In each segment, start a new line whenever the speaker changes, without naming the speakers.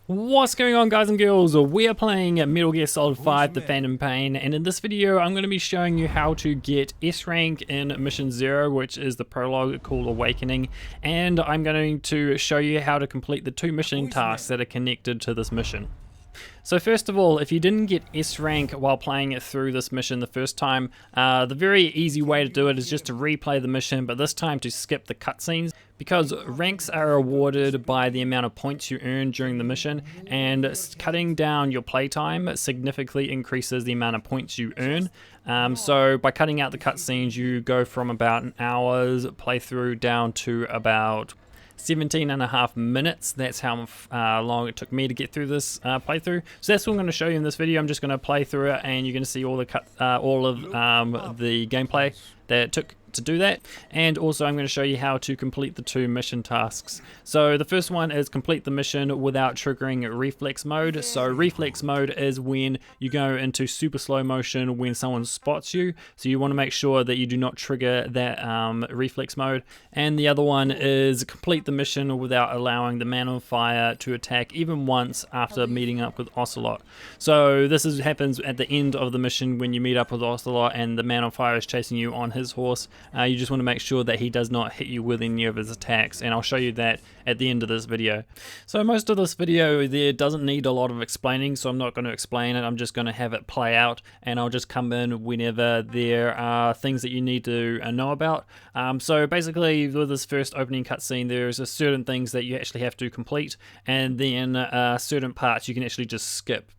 What's going on, guys and girls? We are playing Metal Gear Solid 5 The Phantom Pain, and in this video I'm going to be showing you how to get S rank in Mission 0, which is the prologue called Awakening, and I'm going to show you how to complete the 2 mission tasks that are connected to this mission. So first of all, if you didn't get S rank while playing it through this mission the first time, the very easy way to do it is just to replay the mission, but this time to skip the cutscenes, because ranks are awarded by the amount of points you earn during the mission, and cutting down your playtime significantly increases the amount of points you earn. So by cutting out the cutscenes, you go from about an hour's playthrough down to about 17.5 minutes. That's how long it took me to get through this playthrough. So that's what I'm going to show you in this video. I'm just going to play through it, and you're going to see all of the gameplay that it took to do that, and also I'm going to show you how to complete the 2 mission tasks. So the first one is complete the mission without triggering reflex mode. So reflex mode is when you go into super slow motion when someone spots you, so you want to make sure that you do not trigger that reflex mode. And the other one is complete the mission without allowing the man on fire to attack even once after meeting up with Ocelot. So this happens at the end of the mission when you meet up with Ocelot and the man on fire is chasing you on his horse. You just want to make sure that he does not hit you with any of his attacks, and I'll show you that at the end of this video. So most of this video there doesn't need a lot of explaining, so I'm not going to explain it. I'm just going to have it play out, and I'll just come in whenever there are things that you need to know about. So basically with this first opening cutscene, there's certain things that you actually have to complete, and then certain parts you can actually just skip.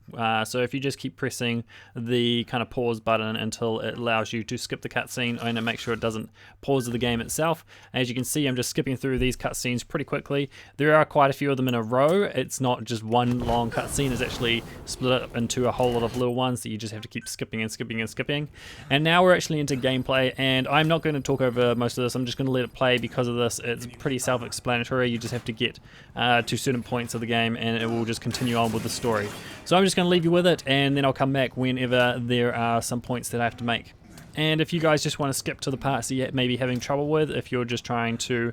So if you just keep pressing the kind of pause button until it allows you to skip the cutscene and make sure it doesn't pause the game itself. As you can see, I'm just skipping through these cutscenes pretty quickly. There are quite a few of them in a row. It's not just one long cutscene. It's actually split up into a whole lot of little ones that you just have to keep skipping and skipping and skipping. And now we're actually into gameplay, and I'm not going to talk over most of this. I'm just going to let it play because of this. It's pretty self-explanatory. You just have to get to certain points of the game, and it will just continue on with the story. So I'm just going to leave you with it, and then I'll come back whenever there are some points that I have to make. And if you guys just want to skip to the parts that you may be having trouble with, if you're just trying to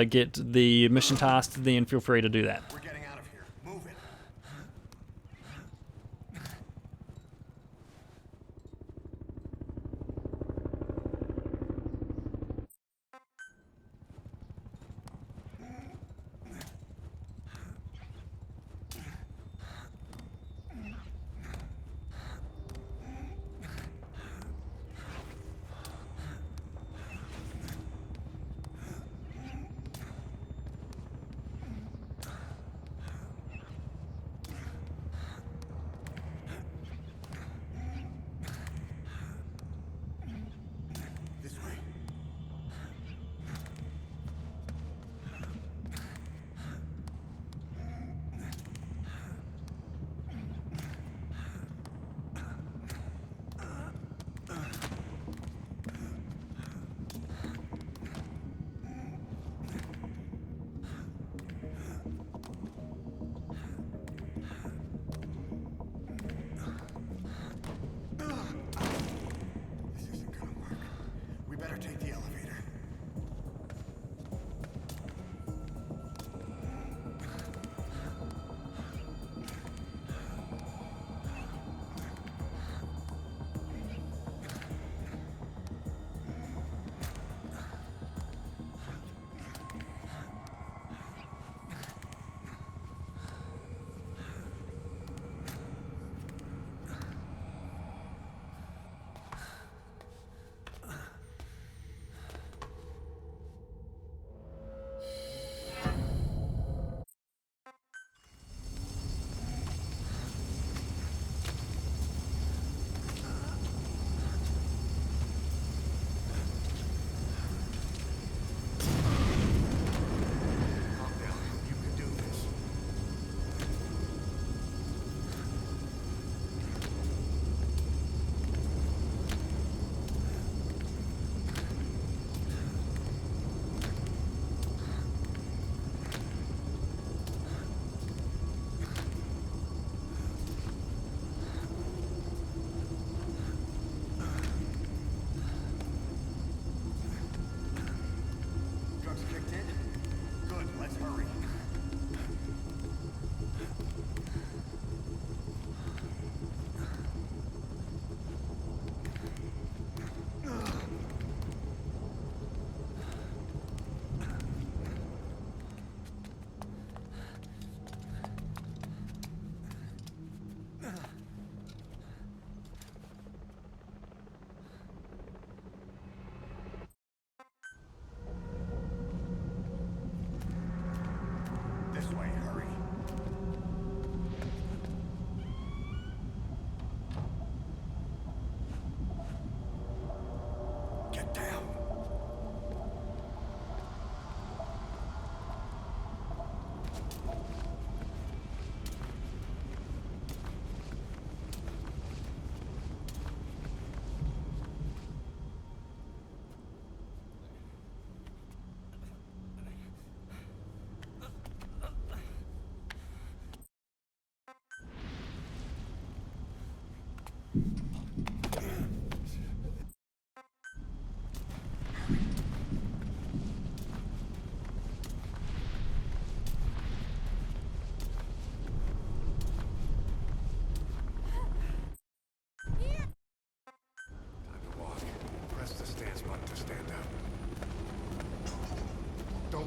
get the mission task, then feel free to do that.
We're getting out of here. Move it.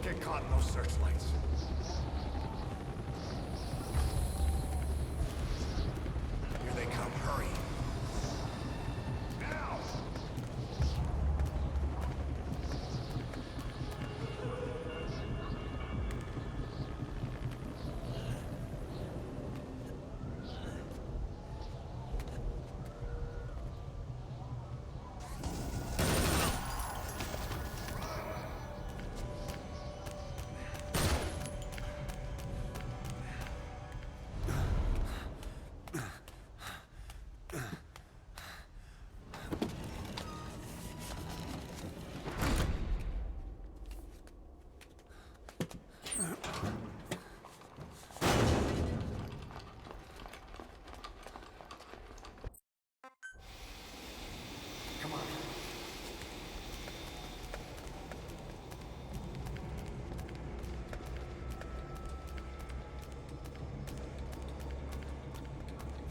Don't get caught in those searchlights. Here they come. Hurry. Now! Come on.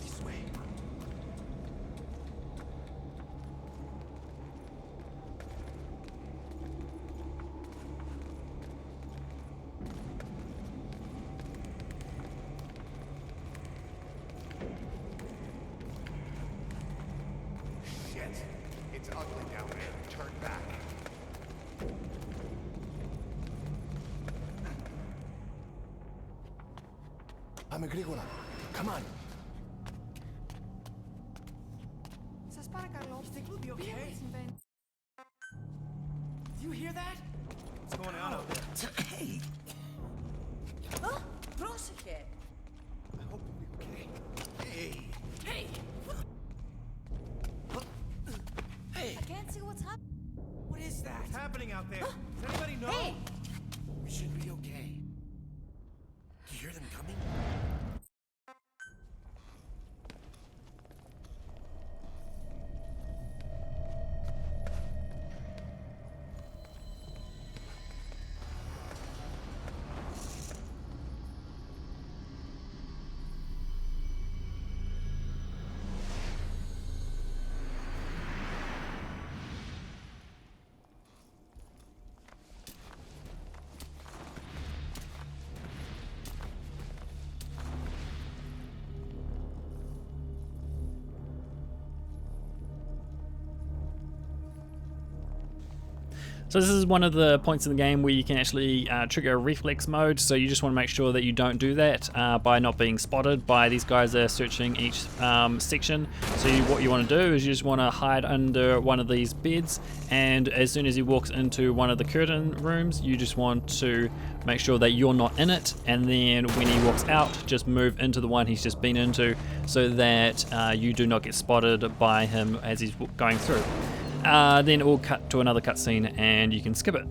This way. Shit. It's ugly down there. Turn back. Αμεγρήγορα. Come on.
Σας παρακαλώ,
You okay?
συμβαίνει.
Do you hear that? What's going on out there? Hey!
Πρόσεχε!
I hope you'll be okay. Hey!
Hey!
Hey!
I can't see what's happening.
What is that? What's happening out there? Does anybody know?
Hey!
We should be okay. Do you hear them coming?
So this is one of the points in the game where you can actually trigger reflex mode, so you just want to make sure that you don't do that by not being spotted by these guys that are searching each section. So what you want to do is you just want to hide under one of these beds, and as soon as he walks into one of the curtain rooms, you just want to make sure that you're not in it, and then when he walks out, just move into the one he's just been into so that you do not get spotted by him as he's going through. Then it will cut to another cutscene and you can skip it.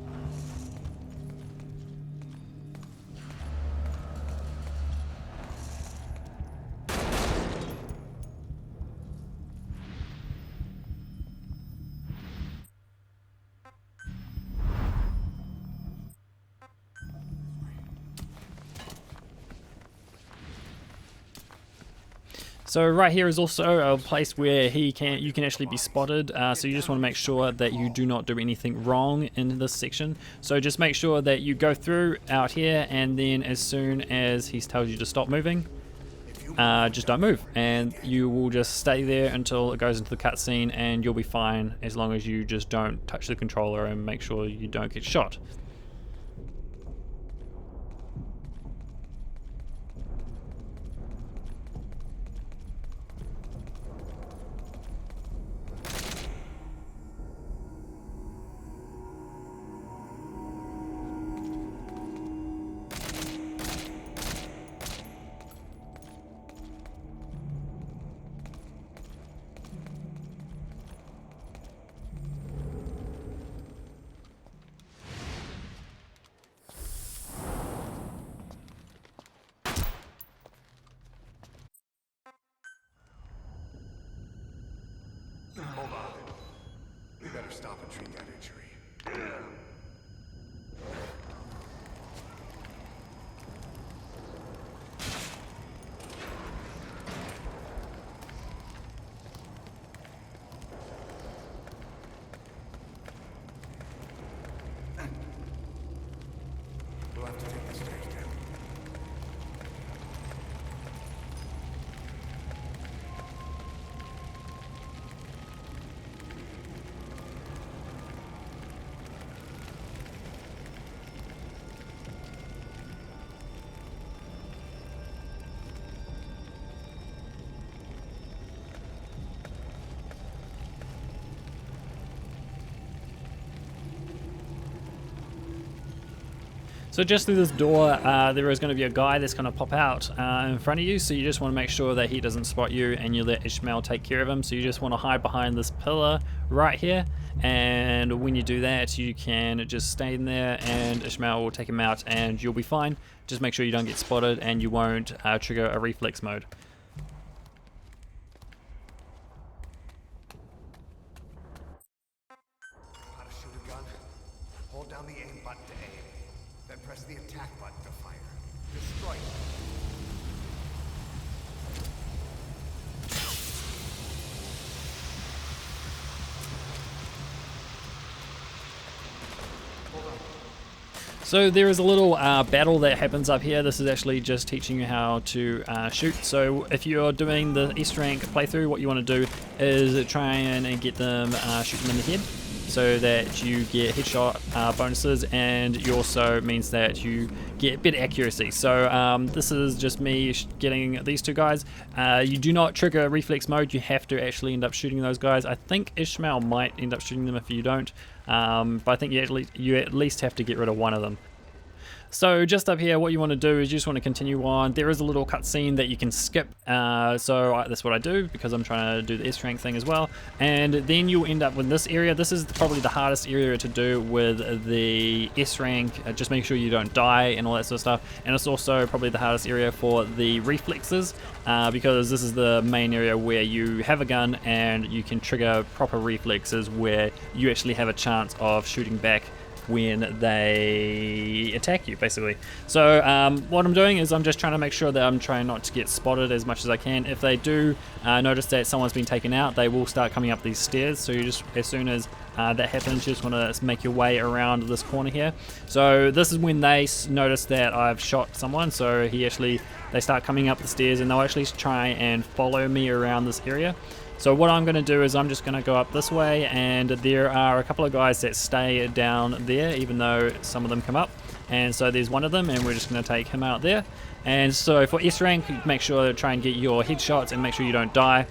So right here is also a place where you can actually be spotted, so you just want to make sure that you do not do anything wrong in this section. So just make sure that you go through out here, and then as soon as he tells you to stop moving, just don't move, and you will just stay there until it goes into the cutscene, and you'll be fine as long as you just don't touch the controller and make sure you don't get shot.
Hold on. We better stop and treat that injury.
So just through this door, there is going to be a guy that's going to pop out in front of you, so you just want to make sure that he doesn't spot you and you let Ishmael take care of him. So you just want to hide behind this pillar right here, and when you do that you can just stay in there and Ishmael will take him out and you'll be fine. Just make sure you don't get spotted and you won't trigger a reflex mode.
How to shoot a gun? Hold down the aim button to aim, then press the attack button to fire. Destroy it.
So there is a little battle that happens up here. This is actually just teaching you how to shoot. So if you're doing the S rank playthrough, what you want to do is try and get them, shoot them in the head, so that you get headshot bonuses, and it also means that you get better accuracy. So this is just me getting these two guys. You do not trigger reflex mode, you have to actually end up shooting those guys. I think Ishmael might end up shooting them if you don't, but I think you at least have to get rid of one of them. So just up here, what you want to do is you just want to continue on. There is a little cutscene that you can skip, so that's what I do because I'm trying to do the S rank thing as well. And then you'll end up with this area. This is probably the hardest area to do with the S rank. Just make sure you don't die and all that sort of stuff. And it's also probably the hardest area for the reflexes, because this is the main area where you have a gun and you can trigger proper reflexes where you actually have a chance of shooting back when they attack you, basically. So what I'm doing is I'm just trying to make sure that I'm trying not to get spotted as much as I can. If they do notice that someone's been taken out, they will start coming up these stairs. So you just, as soon as that happens, you just want to make your way around this corner here. So this is when they notice that I've shot someone. So they start coming up the stairs and they'll actually try and follow me around this area. So what I'm going to do is I'm just going to go up this way, and there are a couple of guys that stay down there even though some of them come up, and so there's one of them and we're just going to take him out there. And so for S rank, make sure to try and get your headshots and make sure you don't die.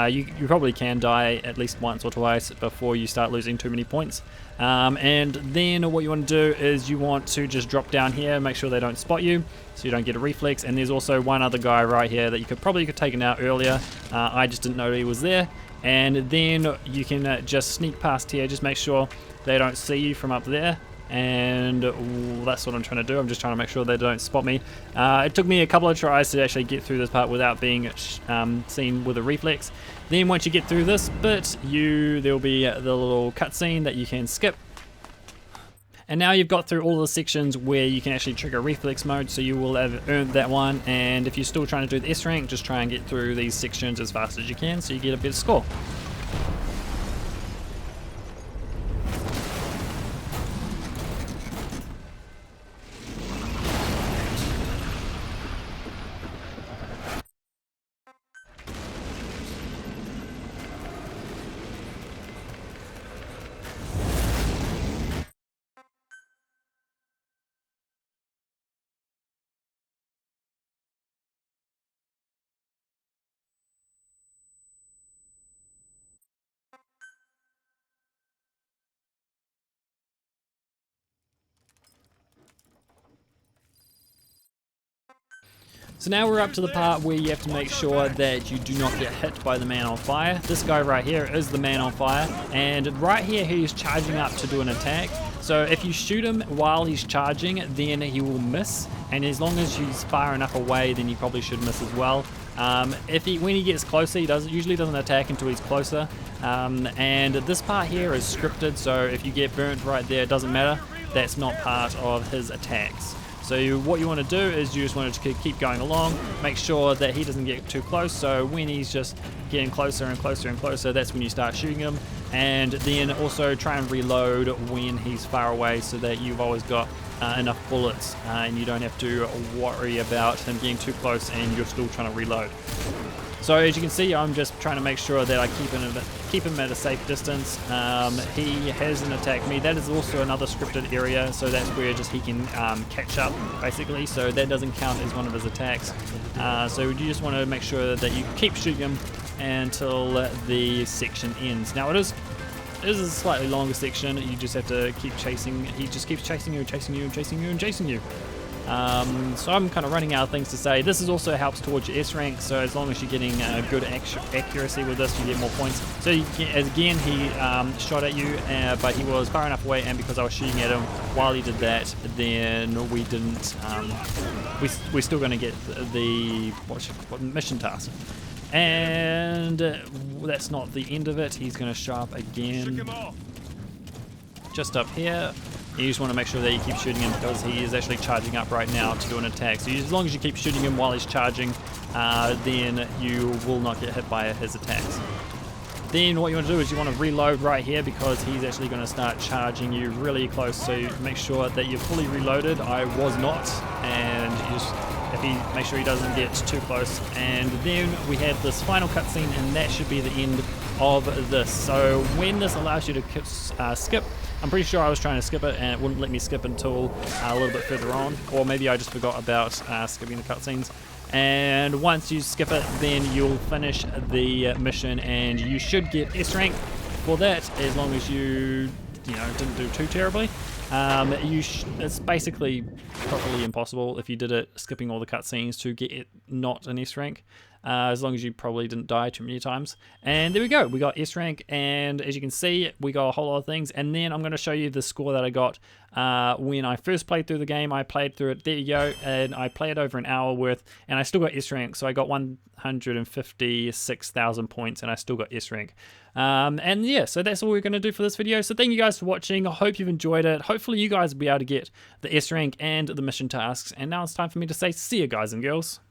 You probably can die at least once or twice before you start losing too many points. And then what you want to do is you want to just drop down here, make sure they don't spot you so you don't get a reflex. And there's also one other guy right here that you could probably taken out earlier. I just didn't know he was there. And then you can just sneak past here, just make sure they don't see you from up there. And that's what I'm trying to do. I'm just trying to make sure they don't spot me. It took me a couple of tries to actually get through this part without being seen with a reflex. Then once you get through this bit, there'll be the little cutscene that you can skip. And now you've got through all the sections where you can actually trigger reflex mode, so you will have earned that one. And if you're still trying to do the S rank, just try and get through these sections as fast as you can so you get a better score. So now we're up to the part where you have to make sure that you do not get hit by the man on fire. This guy right here is the man on fire, and right here he's charging up to do an attack. So if you shoot him while he's charging, then he will miss, and as long as he's far enough away, then he probably should miss as well. When he gets closer, he usually doesn't attack until he's closer. And this part here is scripted, so if you get burnt right there, it doesn't matter. That's not part of his attacks. So what you want to do is you just want to keep going along, make sure that he doesn't get too close. So when he's just getting closer and closer and closer, that's when you start shooting him. And then also try and reload when he's far away so that you've always got enough bullets and you don't have to worry about him getting too close and you're still trying to reload. So as you can see, I'm just trying to make sure that I keep him at a safe distance. He hasn't attacked me. That is also another scripted area, so that's where just he can catch up, basically. So that doesn't count as one of his attacks. So you just want to make sure that you keep shooting him until the section ends. Now it is This is a slightly longer section. You just have to keep chasing. He just keeps chasing you, chasing you, chasing you, and chasing you. So I'm kind of running out of things to say. This is also helps towards your S rank, so as long as you're getting good accuracy with this, you get more points. So again, he shot at you, but he was far enough away, and because I was shooting at him while he did that, then we didn't. We're still going to get the mission task. And that's not the end of it. He's going to show up again, just up here. You just want to make sure that you keep shooting him because he is actually charging up right now to do an attack. So as long as you keep shooting him while he's charging, then you will not get hit by his attacks. Then what you want to do is you want to reload right here because he's actually going to start charging you really close. So make sure that you're fully reloaded. I was not, and you just make sure he doesn't get too close. And then we have this final cutscene, and that should be the end of this. So when this allows you to skip, I'm pretty sure I was trying to skip it and it wouldn't let me skip until a little bit further on, or maybe I just forgot about skipping the cutscenes. And once you skip it, then you'll finish the mission, and you should get S rank for that, as long as you didn't do too terribly. It's basically probably impossible if you did it skipping all the cutscenes to get it not an S rank. As long as you probably didn't die too many times. And there we go, we got S rank, and as you can see, we got a whole lot of things. And then I'm going to show you the score that I got when I first played through the game. I played through it, there you go, and I played over an hour worth, and I still got S rank. So I got 156,000 points, and I still got S rank. And yeah, so that's all we're going to do for this video. So thank you guys for watching. I hope you've enjoyed it. Hopefully you guys will be able to get the S rank and the mission tasks. And now it's time for me to say see you guys and girls.